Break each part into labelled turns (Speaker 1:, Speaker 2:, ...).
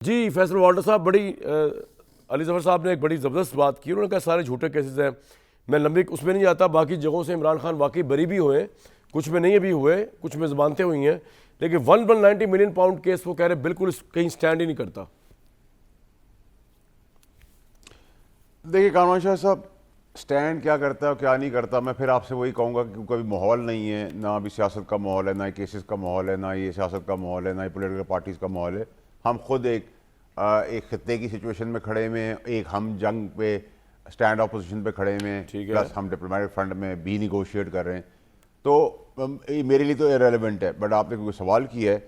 Speaker 1: जी Faisal Walter साहब, अली ज़फ़र साहब ने एक बड़ी ज़बरदस्त बात की। उन्होंने कहा सारे झूठे केसेस हैं। मैं लंबी उसमें नहीं जाता, बाकी जगहों से इमरान खान वाकई बरी भी हुए, कुछ में नहीं भी हुए, कुछ में ज़मानतें हुई हैं, लेकिन 190 मिलियन पाउंड केस वो कह रहे बिल्कुल कहीं स्टैंड ही नहीं करता।
Speaker 2: देखिए कानून शाह साहब, स्टैंड क्या करता है और क्या नहीं करता, मैं फिर आपसे वही कहूँगा कि कभी माहौल नहीं है, ना अभी सियासत का माहौल है, ना ही केसेस का माहौल है, ना ये सियासत का माहौल है, ना ही पोलिटिकल पार्टीज़ का माहौल है। हम खुद एक खित्ते की सिचुएशन में खड़े हुए हैं, एक हम जंग पे स्टैंड ऑपोजिशन पे खड़े हुए हैं, प्लस हम डिप्लोमेटिक फ्रंट में भी निगोशिएट कर रहे हैं। तो ये मेरे लिए तो इरेलेवेंट है, बट आपने कोई सवाल किया है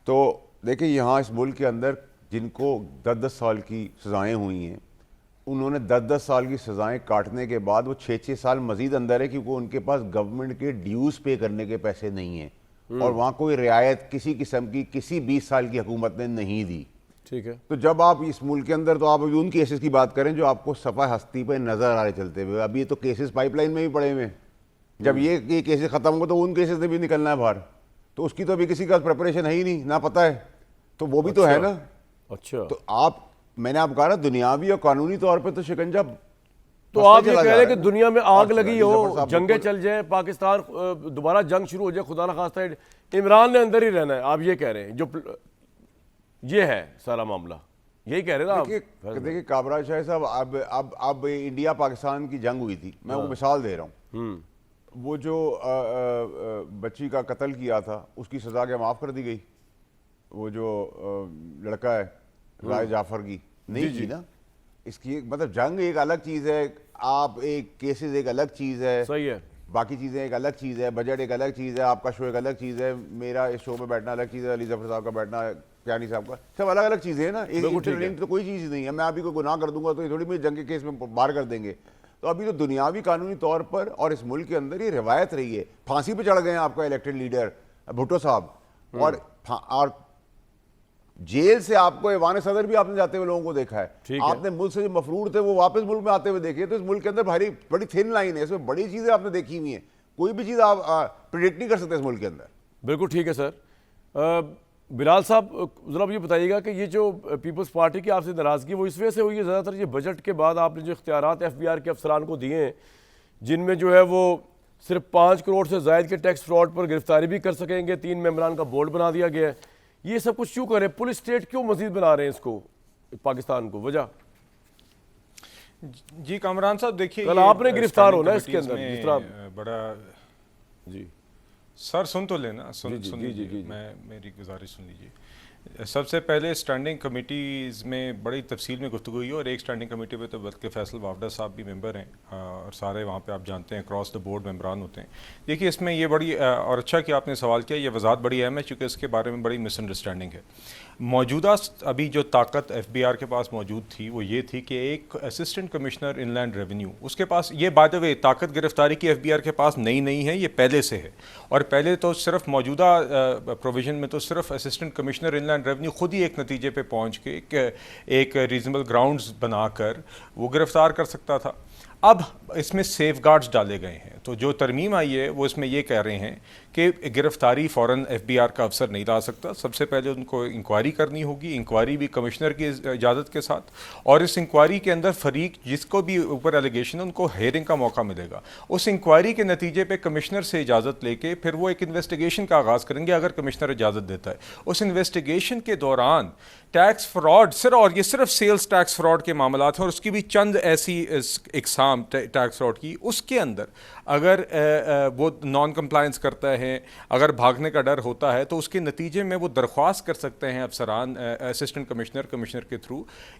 Speaker 2: तो देखिए, यहाँ इस मुल्क के अंदर जिनको 10-10 साल की सज़ाएँ हुई हैं, उन्होंने 10-10 साल की सज़ाएं काटने के बाद वो 6-6 साल मजीद अंदर है, क्योंकि उनके पास गवर्नमेंट के ड्यूज़ पे करने के पैसे नहीं हैं और वहाँ कोई रियायत किसी किस्म की किसी 20 साल की हुकूमत ने नहीं दी।
Speaker 1: ठीक है,
Speaker 2: तो जब आप इस मुल्क के अंदर, तो आप अभी उन केसेस की बात करें जो आपको सफ़ा हस्ती पे नज़र आ रहे चलते हुए। अभी ये तो केसेस पाइपलाइन में भी पड़े हुए हैं। जब ये केसेस ख़त्म हो तो उन केसेस ने भी निकलना है बाहर, तो उसकी तो अभी किसी का प्रिपरेशन है ही नहीं, ना पता है, तो वो भी तो है ना।
Speaker 1: अच्छा,
Speaker 2: तो मैंने आपको कहा ना, दुनियावी और कानूनी तौर पे तो शिकंजा।
Speaker 1: तो आप ये कह रहे हैं कि दुनिया में आग लगी हो, जंगें चल जाए, पाकिस्तान दोबारा जंग शुरू हो जाए, खुदा न खास्ता इमरान ने अंदर ही रहना है, आप ये कह रहे हैं? जो ये है सारा मामला, यही कह रहे हैं ना आप?
Speaker 2: देखिए काबरा शाह साहब, अब इंडिया पाकिस्तान की जंग हुई थी, मैं वो मिसाल दे रहा हूँ। वो जो बच्ची का कत्ल किया था, उसकी सजा क्या माफ़ कर दी गई? वो जो लड़का है राय जाफर की, नहीं की ना। इसकी मतलब जंग एक अलग चीज़ है, आप एक केसेस एक अलग चीज़ है,
Speaker 1: सही है,
Speaker 2: बाकी चीज़ें एक अलग चीज़ है, बजट एक अलग चीज़ है, आपका शो एक अलग चीज़ है, मेरा इस शो में बैठना अलग चीज़ है, अली ज़फ़र साहब का बैठना, क्यानी साहब का, सब अलग अलग चीज़ें हैं ना। एक तो कोई चीज़ नहीं है। मैं अभी कोई गुनाह कर दूंगा तो ये थोड़ी मुझे जंग के केस में बाहर कर देंगे। तो अभी तो दुनियावी कानूनी तौर पर और इस मुल्क के अंदर ये रिवायत रही है। फांसी पर चढ़ गए हैं आपका इलेक्टेड लीडर भुट्टो साहब, और जेल से आपको ऐवान सदर भी आपने जाते हुए लोगों को देखा है। आपने मुल्क से जो मफरूर थे वो वापस मुल्क में आते हुए देखे। तो इस मुल्क के अंदर बड़ी थिन लाइन है, इसमें बड़ी चीज़ें आपने देखी हुई हैं। कोई भी चीज़ आप प्रिडिक्ट नहीं कर सकते इस मुल्क के अंदर।
Speaker 1: बिल्कुल ठीक है सर। बिलाल साहब, ज़रा ये बताइएगा कि ये जो पीपल्स पार्टी की आपसे नाराज़गी वो इस वजह से हुई है, ज़्यादातर ये बजट के बाद आपने जो इख्तियारात FBI के अफसरान को दिए हैं, जिनमें जो है वो सिर्फ 5 करोड़ से ज़ायद के टैक्स फ्रॉड पर गिरफ्तारी भी कर सकेंगे, 3 मेंबरान का बोर्ड बना दिया गया है, ये सब कुछ क्यों करें? पुलिस स्टेट क्यों मजीद बना रहे हैं इसको, पाकिस्तान को? वजह
Speaker 3: जी कामरान साहब, देखिए
Speaker 1: कल आपने गिरफ्तार होना है इसके अंदर, जिस तरह
Speaker 3: बड़ा
Speaker 1: जी
Speaker 3: सर सुन तो लेना, मेरी गुजारिश सुन लीजिए। सबसे पहले स्टैंडिंग कमेटीज़ में बड़ी तफसील में गुफ्तगू हुई, और एक स्टैंडिंग कमेटी पे तो बल्कि फैसल वावडर साहब भी मेंबर हैं, और सारे वहाँ पे आप जानते हैं क्रॉस द बोर्ड मेंबरान होते हैं। देखिए इसमें ये बड़ी और अच्छा कि आपने सवाल किया, ये वजाहत बड़ी अहम है क्योंकि इसके बारे में बड़ी मिसअंडरस्टैंडिंग है। मौजूदा अभी जो ताकत FBI के पास मौजूद थी वो ये थी कि एक असिस्टेंट कमिश्नर इनलैंड रेवेन्यू, उसके पास ये बाय द वे ताकत गिरफ्तारी की FBI के पास नहीं है, ये पहले से है। और पहले तो सिर्फ मौजूदा प्रोविज़न में तो सिर्फ असिस्टेंट कमिश्नर इनलैंड रेवेन्यू खुद ही एक नतीजे पे पहुंच के एक रीजनेबल ग्राउंड्स बनाकर वो गिरफ्तार कर सकता था। अब इसमें सेफ गार्ड्स डाले गए हैं, तो जो तरमीम आई है वो इसमें ये कह रहे हैं कि गिरफ्तारी फ़ौरन FBI का अफसर नहीं ला सकता। सबसे पहले उनको इंक्वायरी करनी होगी, इंक्वायरी भी कमिश्नर की इजाज़त के साथ, और इस इंक्वायरी के अंदर फरीक जिसको भी ऊपर एलिगेशन उनको हेयरिंग का मौका मिलेगा। उस इंक्वायरी के नतीजे पे कमिश्नर से इजाज़त लेके फिर वो एक इन्वेस्टिगेशन का आगाज़ करेंगे, अगर कमिश्नर इजाज़त देता है। उस इन्वेस्टिगेशन के दौरान टैक्स फ्रॉड और ये सिर्फ सेल्स टैक्स फ्रॉड के मामलात हैं, और उसकी भी चंद ऐसी इकसाम टैक्स फ्रॉड की, उसके अंदर अगर वो नॉन कंप्लायंस करता है, अगर भागने का डर होता है, तो उसके नतीजे में वो दरख्वास्त कर सकते हैं अफसरान असिस्टेंट कमिश्नर के थ्रू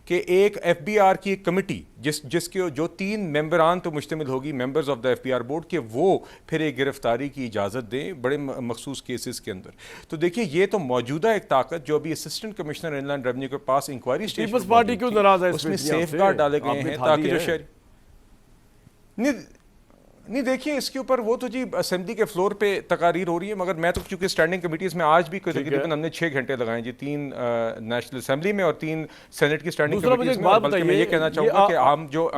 Speaker 3: कि एक FBI की एक कमेटी जिसके जो 3 मेंबरान तो मुश्तमिल होगी, members of the FBI board, के वो फिर एक गिरफ्तारी की इजाज़त दें बड़े मखसूस केसेस के अंदर। तो देखिए ये तो मौजूदा एक ताकत जो अभी असिस्टेंट कमिश्नर इनलैंड रेवेन्यू के पास इंक्वायरी स्टेज
Speaker 1: पीपल्स पार्टी क्यों नाराज है?
Speaker 3: उसमें सेफ गार्ड डाले गए हैं ताकि जो शहरी नहीं देखिए, इसके ऊपर वो तो जी असेंबली के फ्लोर पे तकारीर हो रही है, मगर मैं तो चूंकि स्टैंडिंग कमिटीज में आज भी तकरीबन हमने 6 घंटे लगाए जी, 3 नेशनल असेंबली में और 3 सेनेट की स्टैंडिंग
Speaker 1: दूसरा मुझे
Speaker 3: कमिटीज
Speaker 1: एक
Speaker 3: में।
Speaker 1: बात
Speaker 3: बल्कि मैं
Speaker 1: बताइए,
Speaker 3: ये कहना
Speaker 1: ये
Speaker 3: चाहूंगा कि हम जो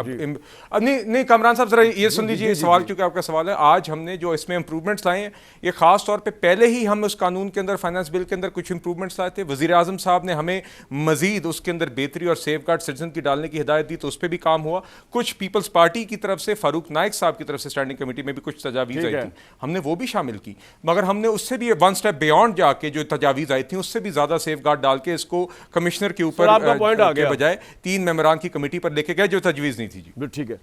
Speaker 3: नहीं कामरान साहब जरा ये सुन लीजिए सवाल, क्योंकि आपका सवाल है। आज हमने जो इसमें इंप्रूवमेंट्स लाए हैं, ये खास तौर पे पहले ही हम उस कानून के अंदर, फाइनेंस बिल के अंदर कुछ इंप्रूवमेंट्स लाए थे। वजीर आजम साहब ने हमें मजीद उसके अंदर बेहतरी और सेफ गार्ड सिटीजन की डालने की हिदायत दी, तो उस पर भी काम हुआ। कुछ पीपल्स पार्टी की तरफ से, फारूक नाइक साहब की तरफ से स्टैंडिंग कमेटी में भी कुछ तजावीज़ आई थी, हमने वो भी शामिल की, मगर हमने उससे भी वन स्टेप बियॉन्ड जाके जो तजावीज़ आई थी उससे भी ज़्यादा सेफ गार्ड डाल के इसको कमिश्नर के ऊपर
Speaker 1: आपका पॉइंट आ गया,
Speaker 3: बजाय 3 मेंबरान की कमेटी पर लेके गए जो तजवीज़ नहीं थी जी।
Speaker 1: ठीक है।